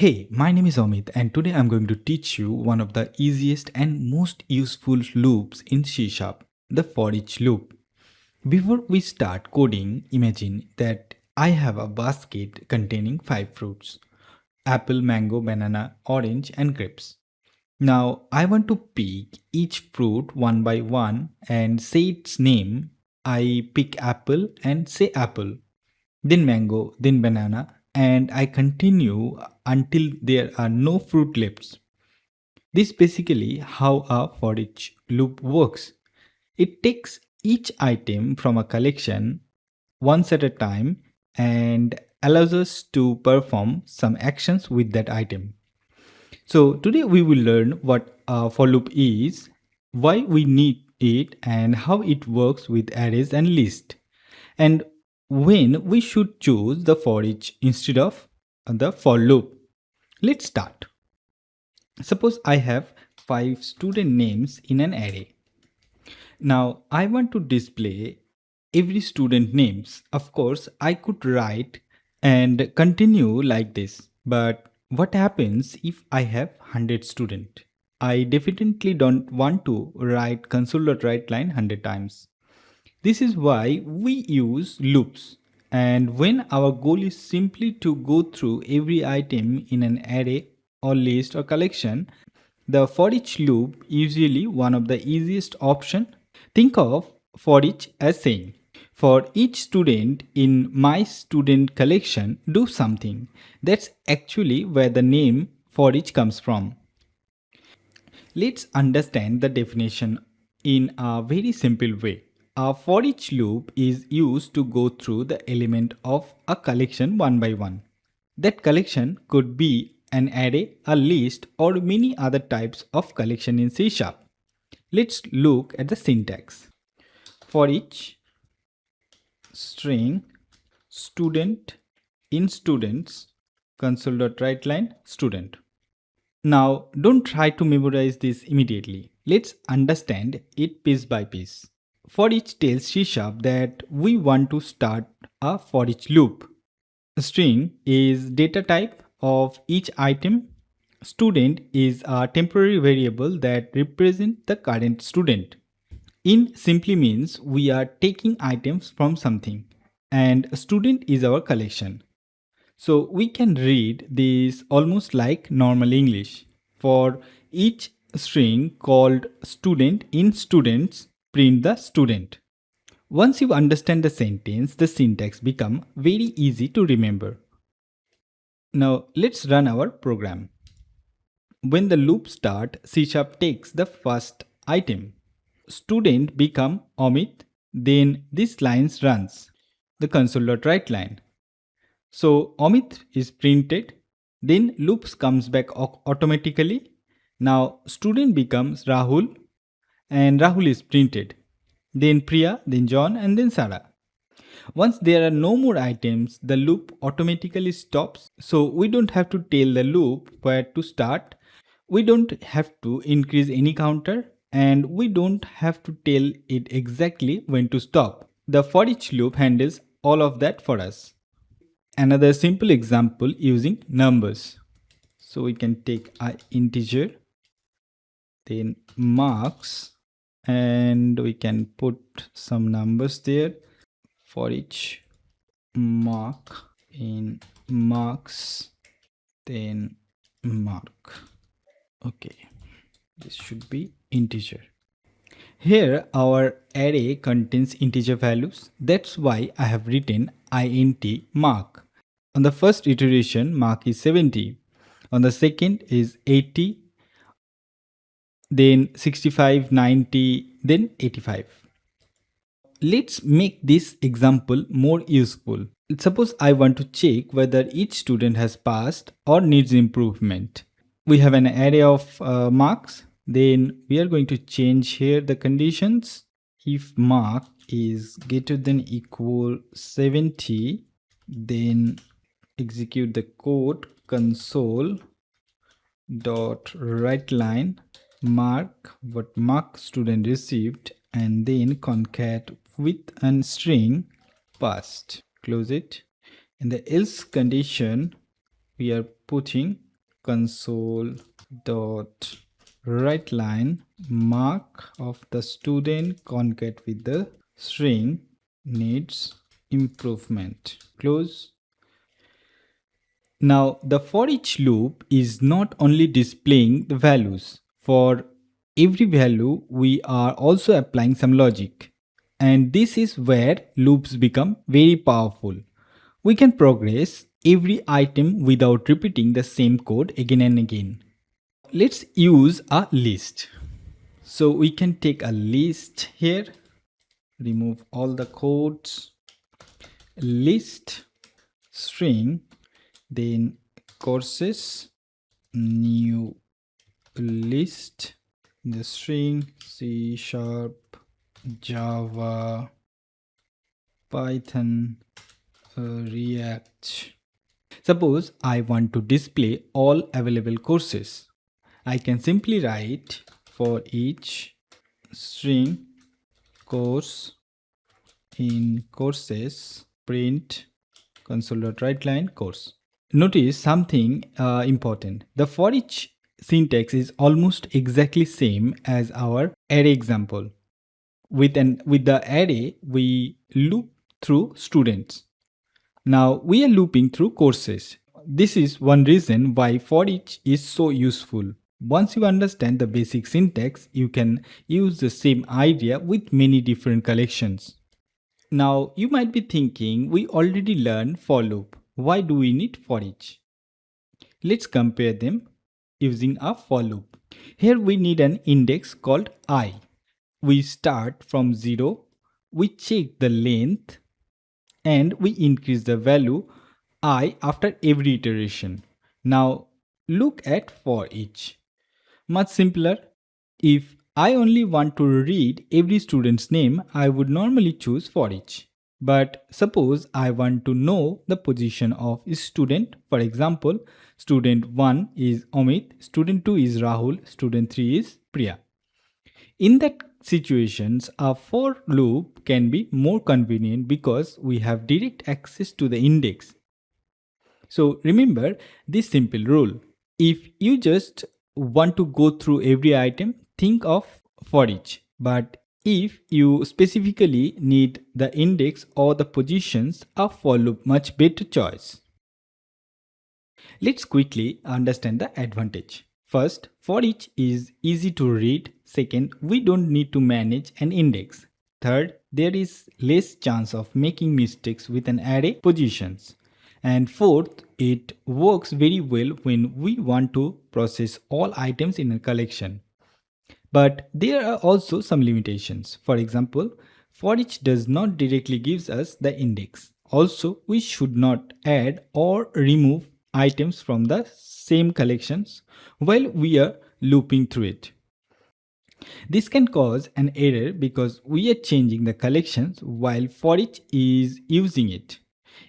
Hey, my name is Amit and today I'm going to teach you one of the easiest and most useful loops in C Sharp, the for each loop. Before we start coding, imagine that I have a basket containing 5 fruits: apple, mango, banana, orange and grapes. Now I want to pick each fruit one by one and say its name. I pick apple and say apple, then mango, then banana, and I continue until there are no fruit left. This is basically how a for each loop works. It takes each item from a collection once at a time and allows us to perform some actions with that item. So today we will learn what a for loop is, why we need it, and how it works with arrays and lists, and when we should choose the for each instead of the for loop. Let's start. Suppose I have 5 student names in an array. Now I want to display every student names. Of course, I could write and continue like this. But what happens if I have 100 students? I definitely don't want to write console.writeLine 100 times. This is why we use loops. And when our goal is simply to go through every item in an array or list or collection, the for each loop is usually one of the easiest option. Think of for each as saying, for each student in my student collection, do something. That's actually where the name for each comes from. Let's understand the definition in a very simple way. A for each loop is used to go through the element of a collection one by one. That collection could be an array, a list, or many other types of collection in C Sharp. Let's look at the syntax. For each string student in students console.writeLine student. Now, don't try to memorize this immediately. Let's understand it piece by piece. For each tells C# that we want to start a for each loop. String is data type of each item. Student is a temporary variable that represents the current student. In simply means we are taking items from something, and student is our collection. So we can read this almost like normal English. For each string called student in students, print the student. Once you understand the sentence, the syntax become very easy to remember. Now let's run our program. When the loop start, C# takes the first item. Student become Amit, then this line runs, the console.writeLine. So Amit is printed, then loops comes back automatically. Now student becomes Rahul and Rahul is printed. Then Priya, then John and then Sarah. Once there are no more items, the loop automatically stops. So we don't have to tell the loop where to start. We don't have to increase any counter and we don't have to tell it exactly when to stop. The for each loop handles all of that for us. Another simple example using numbers. So we can take an integer, then marks, and we can put some numbers there. For each mark in marks, then mark. Okay, this should be integer. Here our array contains integer values. That's why I have written int mark. On the first iteration, mark is 70. On the second is 80, then 65, 90, then 85. Let's make this example more useful. Suppose I want to check whether each student has passed or needs improvement. We have an array of marks. Then we are going to change here the conditions. If mark is greater than equal 70, then execute the code console.writeLine mark what mark student received and then concat with a string passed. Close it. In the else condition, we are putting console dot write line mark of the student concat with the string needs improvement. Close. Now the for each loop is not only displaying the values. For every value we are also applying some logic, and this is where loops become very powerful. We can progress every item without repeating the same code again and again. Let's use a list. So we can take a list here, remove all the codes, list string, then courses, new list, the string C#, Java, Python, React. Suppose I want to display all available courses. I can simply write for each string course in courses print console.writeLine course. Notice something important. The for each syntax is almost exactly same as our array example. With the array, we loop through students. Now we are looping through courses. This is one reason why for each is so useful. Once you understand the basic syntax, you can use the same idea with many different collections. Now you might be thinking, we already learned for loop. Why do we need for each? Let's compare them using a for loop. Here we need an index called I. We start from 0, we check the length, and we increase the value I after every iteration. Now look at for each. Much simpler. If I only want to read every student's name, I would normally choose for each. But suppose I want to know the position of a student. For example, student 1 is Amit, student 2 is Rahul, student 3 is Priya. In that situations, a for loop can be more convenient because we have direct access to the index. So remember this simple rule. If you just want to go through every item, think of for each. But if you specifically need the index or the positions, a for loop much better choice. Let's quickly understand the advantage. First, for each is easy to read. Second, we don't need to manage an index. Third, there is less chance of making mistakes with an array positions. And fourth, it works very well when we want to process all items in a collection. But there are also some limitations. For example, for each does not directly gives us the index. Also, we should not add or remove items from the same collections while we are looping through it. This can cause an error because we are changing the collections while for each is using it.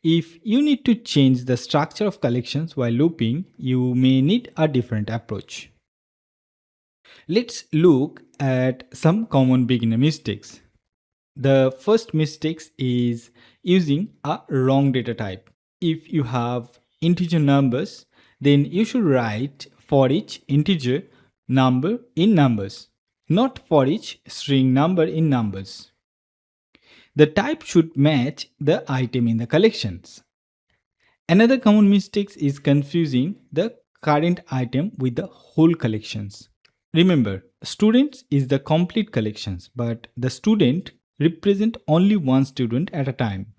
If you need to change the structure of collections while looping, you may need a different approach. Let's look at some common beginner mistakes. The first mistake is using a wrong data type. If you have integer numbers, then you should write for each integer number in numbers, not for each string number in numbers. The type should match the item in the collections. Another common mistake is confusing the current item with the whole collections. Remember, students is the complete collections, but the student represent only one student at a time.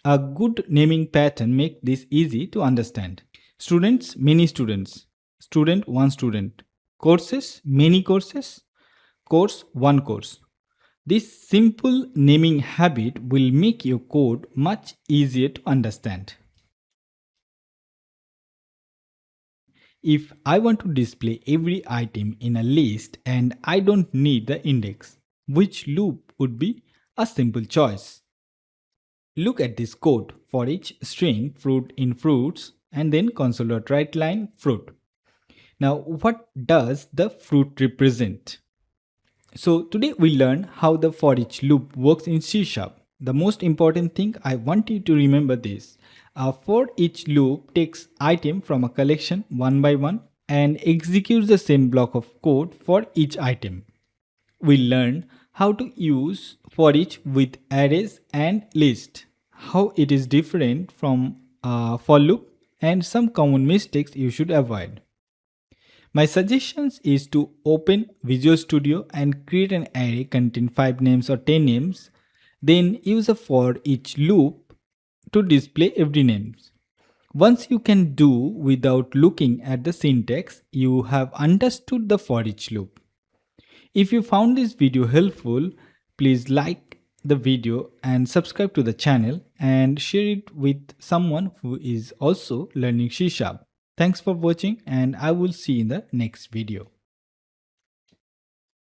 A good naming pattern makes this easy to understand. Students, many students. Student, one student. Courses, many courses. Course, one course. This simple naming habit will make your code much easier to understand. If I want to display every item in a list and I don't need the index, which loop would be a simple choice? Look at this code for each string fruit in fruits and then console.writeLine fruit. Now what does the fruit represent? So today we learn how the for each loop works in C#. The most important thing I want you to remember this. A for each loop takes item from a collection one by one and executes the same block of code for each item. We learned how to use for each with arrays and list, how it is different from for loop, and some common mistakes you should avoid. My suggestions is to open Visual Studio and create an array containing 5 names or 10 names, then use a for each loop to display every name. Once you can do without looking at the syntax, you have understood the for each loop. If you found this video helpful, please like the video and subscribe to the channel and share it with someone who is also learning C#. Thanks for watching, and I will see you in the next video.